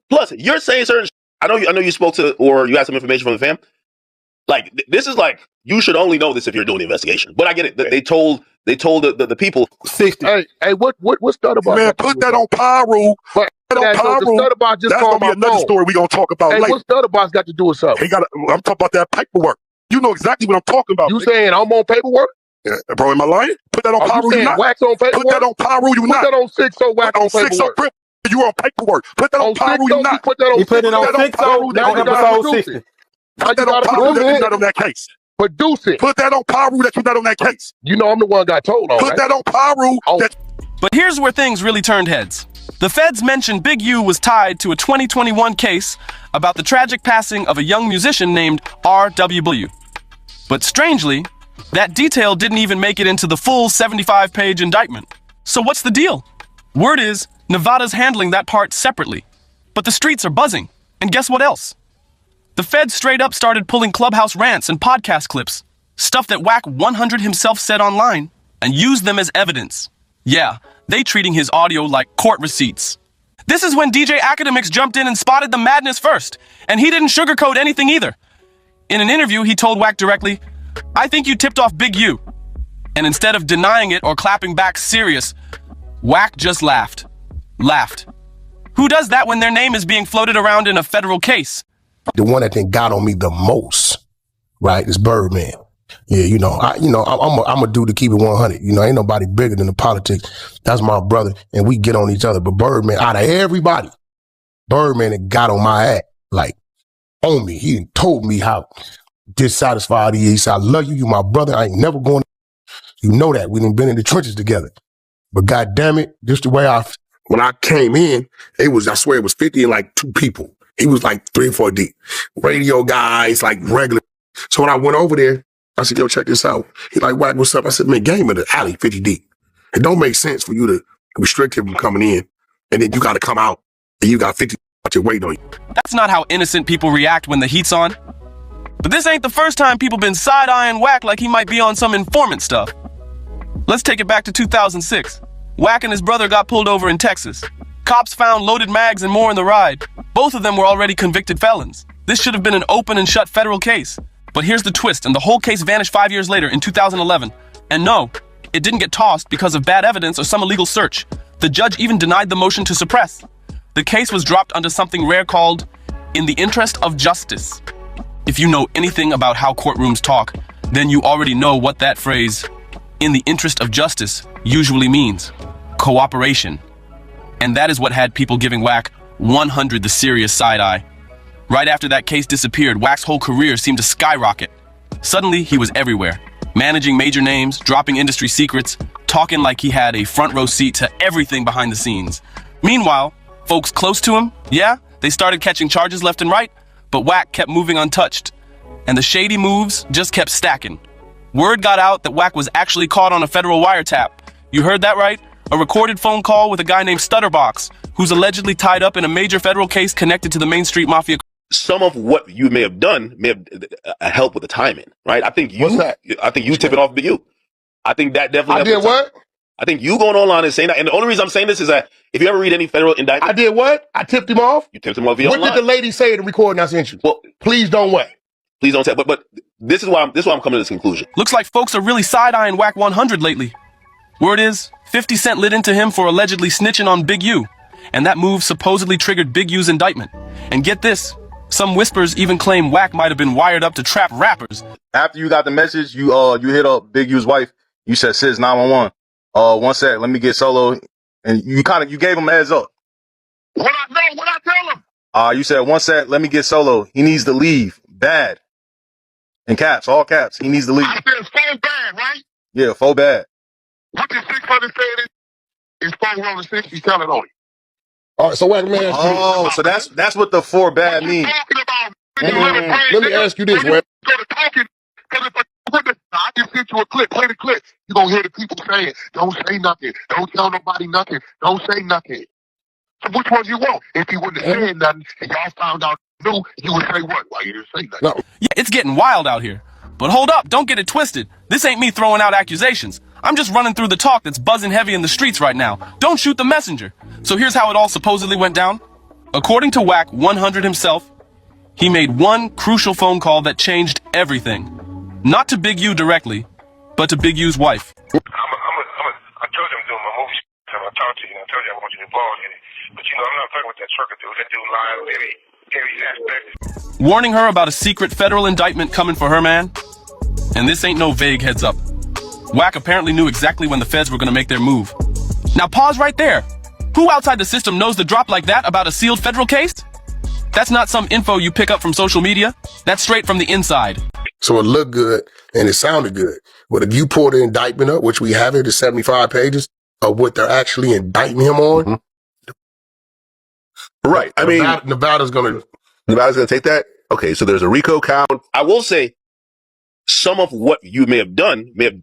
Plus, you're saying certain. I know you spoke to or you had some information from the fam. Like this is like you should only know this if you're doing the investigation. But I get it. They told the people 60. Hey, what's Stutterbox? Man, put that on Pyro. That's gonna be another story we gonna talk about later. What's Stutterbox got to do with something? I'm talking about that paperwork. You know exactly what I'm talking about. You saying I'm on paperwork? Yeah, bro, am I lying? Put that on Pyro. You not. Wax on paperwork? Put that on Pyro. You not. Put that on 6-0 Wax on paperwork. You on paperwork. Put that on Pyro. You not. He put it on 6-0 on episode 60. Put that on Pyro that you're not on that case. Produce it. Put that on Pyro that you're not on that case. You know I'm the one got told on. Put that on Pyro. But here's where things really turned heads. The feds mentioned Big U was tied to a 2021 case about the tragic passing of a young musician named R.W. But strangely, that detail didn't even make it into the full 75-page indictment. So what's the deal? Word is, Nevada's handling that part separately. But the streets are buzzing. And guess what else? The feds straight up started pulling Clubhouse rants and podcast clips, stuff that Wack 100 himself said online, and used them as evidence. Yeah, they treating his audio like court receipts. This is when DJ Academics jumped in and spotted the madness first, and he didn't sugarcoat anything either. In an interview, he told Wack directly, "I think you tipped off Big U." And instead of denying it or clapping back serious, Wack just laughed. Who does that when their name is being floated around in a federal case? The one that then got on me the most, right, is Birdman. Yeah, I'm a dude to keep it 100. Ain't nobody bigger than the politics. That's my brother, and we get on each other. But Birdman, out of everybody, Birdman that got on my ass, like, on me. He told me how dissatisfied he is. He said, "I love you. You my brother. I ain't never going to." You know that. We done been in the trenches together. But God damn it, just the way when I came in, I swear it was 50 and like 2 people. He was like 3 or 4 deep. Radio guys, like regular. So when I went over there, I said, "Yo, check this out." He like, "Wack, what's up?" I said, "Man, game in the alley, 50 deep. It don't make sense for you to restrict him from coming in, and then you got to come out, and you got 50 out your waiting on you." That's not how innocent people react when the heat's on. But this ain't the first time people been side-eyeing Wack like he might be on some informant stuff. Let's take it back to 2006. Wack and his brother got pulled over in Texas. Cops found loaded mags and more in the ride. Both of them were already convicted felons. This should have been an open and shut federal case. But here's the twist, and the whole case vanished 5 years later in 2011. And no, it didn't get tossed because of bad evidence or some illegal search. The judge even denied the motion to suppress. The case was dropped under something rare called "in the interest of justice." If you know anything about how courtrooms talk, then you already know what that phrase, "in the interest of justice," usually means. Cooperation. And that is what had people giving Wack 100 the serious side-eye. Right after that case disappeared, Wack's whole career seemed to skyrocket. Suddenly, he was everywhere, managing major names, dropping industry secrets, talking like he had a front row seat to everything behind the scenes. Meanwhile, folks close to him, they started catching charges left and right, but Wack kept moving untouched. And the shady moves just kept stacking. Word got out that Wack was actually caught on a federal wiretap. You heard that right? A recorded phone call with a guy named Stutterbox, who's allegedly tied up in a major federal case connected to the Main Street Mafia. Some of what you may have done may have helped with the timing, right? I think you. What's that? I think you tipping off Big U. I think that definitely. I did what? I think you going online and saying that. And the only reason I'm saying this is that if you ever read any federal indictment, I did what? I tipped him off. You tipped him off. What did the lady say in the recording I sent you? Well, please don't wait. Please don't tell. But this is why I'm coming to this conclusion. Looks like folks are really side-eyeing Wack 100 lately. Word is, 50 Cent lit into him for allegedly snitching on Big U, and that move supposedly triggered Big U's indictment. And get this, some whispers even claim Wack might have been wired up to trap rappers. After you got the message, you hit up Big U's wife. You said, "Sis, 911. One sec, let me get Solo." And you gave him a heads up. What I tell him? You said, "One sec, let me get Solo. He needs to leave. Bad." In caps, all caps. He needs to leave. I said it's so bad, right? Yeah, full bad. What the 600 said is 460 telling on you. All right, so Wack, let me ask you. Oh, so that's what the 4 bad means. Let me ask you this, Wack. I just sent you a clip. Play the clip. You're going to hear the people saying, "Don't say nothing. Don't tell nobody nothing. Don't say nothing." So which one you want? If he wouldn't have said nothing and y'all found out new, you would say what? Why you didn't say nothing? No. Yeah, it's getting wild out here. But hold up, don't get it twisted. This ain't me throwing out accusations. I'm just running through the talk that's buzzing heavy in the streets right now. Don't shoot the messenger. So here's how it all supposedly went down. According to Wack 100 himself, he made one crucial phone call that changed everything. Not to Big U directly, but to Big U's wife. I told you I'm doing my movie shit. I talked to you, and I told you I want you involved in it. But I'm not fucking with that trucker dude. That dude lies every aspect. Warning her about a secret federal indictment coming for her man. And this ain't no vague heads up. Wack apparently knew exactly when the feds were gonna make their move. Now pause right there. Who outside the system knows the drop like that about a sealed federal case? That's not some info you pick up from social media. That's straight from the inside. So it looked good and it sounded good. But if you pull the indictment up, which we have here, the 75 pages of what they're actually indicting him on. Right. I mean, Nevada's gonna take that. Okay. So there's a RICO count. I will say some of what you may have done may have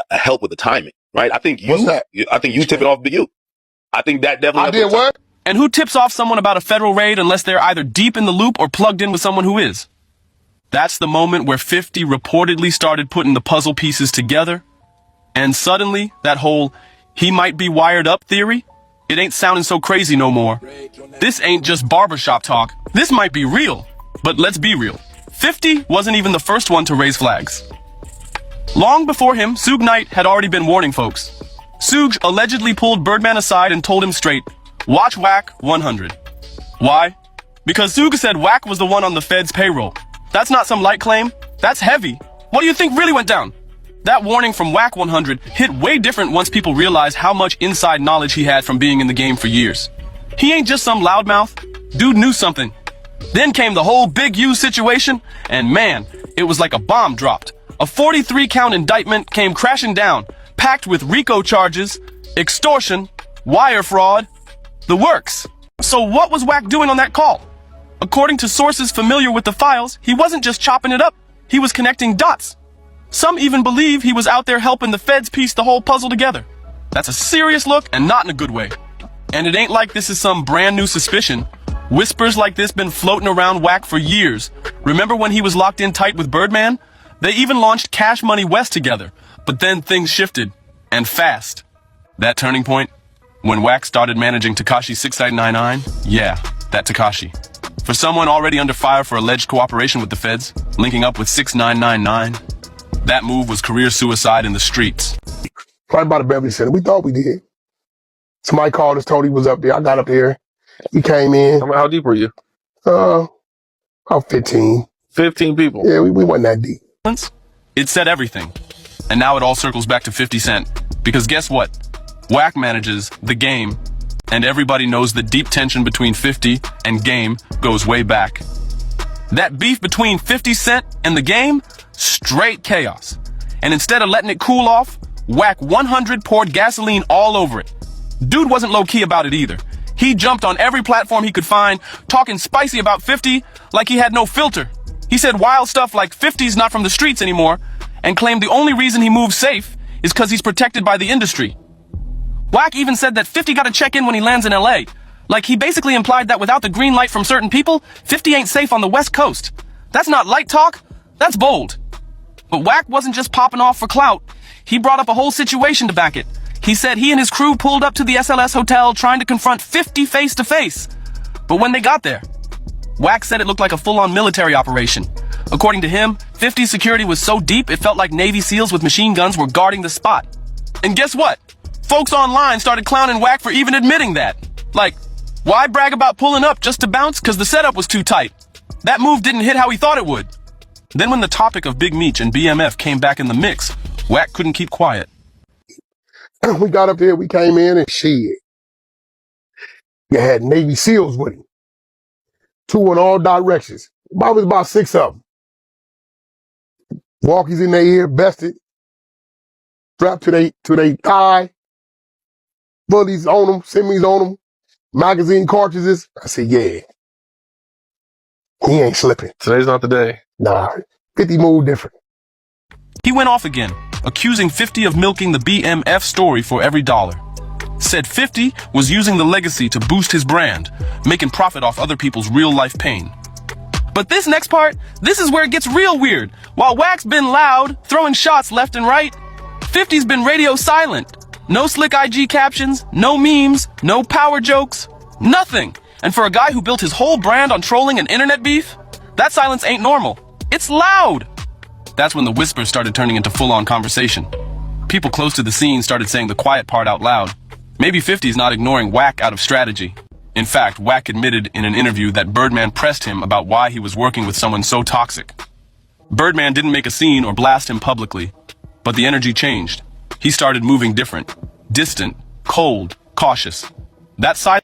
helped with the timing, right? I think you tipping off Big U. I think that definitely. I did what? And who tips off someone about a federal raid unless they're either deep in the loop or plugged in with someone who is? That's the moment where 50 reportedly started putting the puzzle pieces together. And suddenly, that whole he might be wired up theory, it ain't sounding so crazy no more. This ain't just barbershop talk. This might be real. But let's be real. 50 wasn't even the first one to raise flags. Long before him, Suge Knight had already been warning folks. Suge allegedly pulled Birdman aside and told him straight, watch Wack 100. Why? Because Suge said Wack was the one on the Fed's payroll. That's not some light claim. That's heavy. What do you think really went down? That warning from Wack 100 hit way different once people realized how much inside knowledge he had from being in the game for years. He ain't just some loudmouth. Dude knew something. Then came the whole Big U situation, and man, it was like a bomb dropped. A 43-count indictment came crashing down, packed with RICO charges, extortion, wire fraud, the works. So what was Wack doing on that call? According to sources familiar with the files, he wasn't just chopping it up, he was connecting dots. Some even believe he was out there helping the feds piece the whole puzzle together. That's a serious look and not in a good way. And it ain't like this is some brand new suspicion. Whispers like this been floating around Wack for years. Remember when he was locked in tight with Birdman? They even launched Cash Money West together, but then things shifted, and fast. That turning point? When Wack started managing Tekashi 6999? Yeah, that Tekashi. For someone already under fire for alleged cooperation with the feds, linking up with 6999, that move was career suicide in the streets. right by the Beverly Center. We thought we did. Somebody called us, told he was up there. I got up there. He came in. How deep were you? About 15. 15 people. Yeah, we wasn't that deep. It said everything. And now it all circles back to 50 Cent. Because guess what? Wack manages the game, and everybody knows the deep tension between 50 and Game goes way back. That beef between 50 Cent and the Game, straight chaos. And instead of letting it cool off, Wack 100 poured gasoline all over it. Dude wasn't low-key about it either. He jumped on every platform he could find, talking spicy about 50 like he had no filter. He said wild stuff like 50's not from the streets anymore, and claimed the only reason he moves safe is because he's protected by the industry. Wack even said that 50 got to check in when he lands in LA. Like he basically implied that without the green light from certain people, 50 ain't safe on the West Coast. That's not light talk, that's bold. But Wack wasn't just popping off for clout. He brought up a whole situation to back it. He said he and his crew pulled up to the SLS hotel trying to confront 50 face to face. But when they got there, Wack said it looked like a full-on military operation. According to him, 50's security was so deep it felt like Navy SEALs with machine guns were guarding the spot. And guess what? Folks online started clowning Wack for even admitting that. Like, why brag about pulling up just to bounce because the setup was too tight? That move didn't hit how he thought it would. Then when the topic of Big Meech and BMF came back in the mix, Wack couldn't keep quiet. We got up there, we came in, and shit. You had Navy SEALs with him. 2 in all directions. Probably about 6 of them. Walkies in their ear, vested, strapped to their thigh, bullies on them, semis on them, magazine cartridges. I said, yeah. He ain't slipping. Today's not the day. Nah, 50 moved different. He went off again, accusing 50 of milking the BMF story for every dollar. Said 50 was using the legacy to boost his brand, making profit off other people's real-life pain. But this next part, this is where it gets real weird. While Wack's been loud, throwing shots left and right, 50's been radio silent. No slick IG captions, no memes, no power jokes, nothing. And for a guy who built his whole brand on trolling and internet beef, that silence ain't normal. It's loud. That's when the whispers started turning into full-on conversation. People close to the scene started saying the quiet part out loud. Maybe 50's not ignoring Wack out of strategy. In fact, Wack admitted in an interview that Birdman pressed him about why he was working with someone so toxic. Birdman didn't make a scene or blast him publicly, but the energy changed. He started moving different, distant, cold, cautious. That silence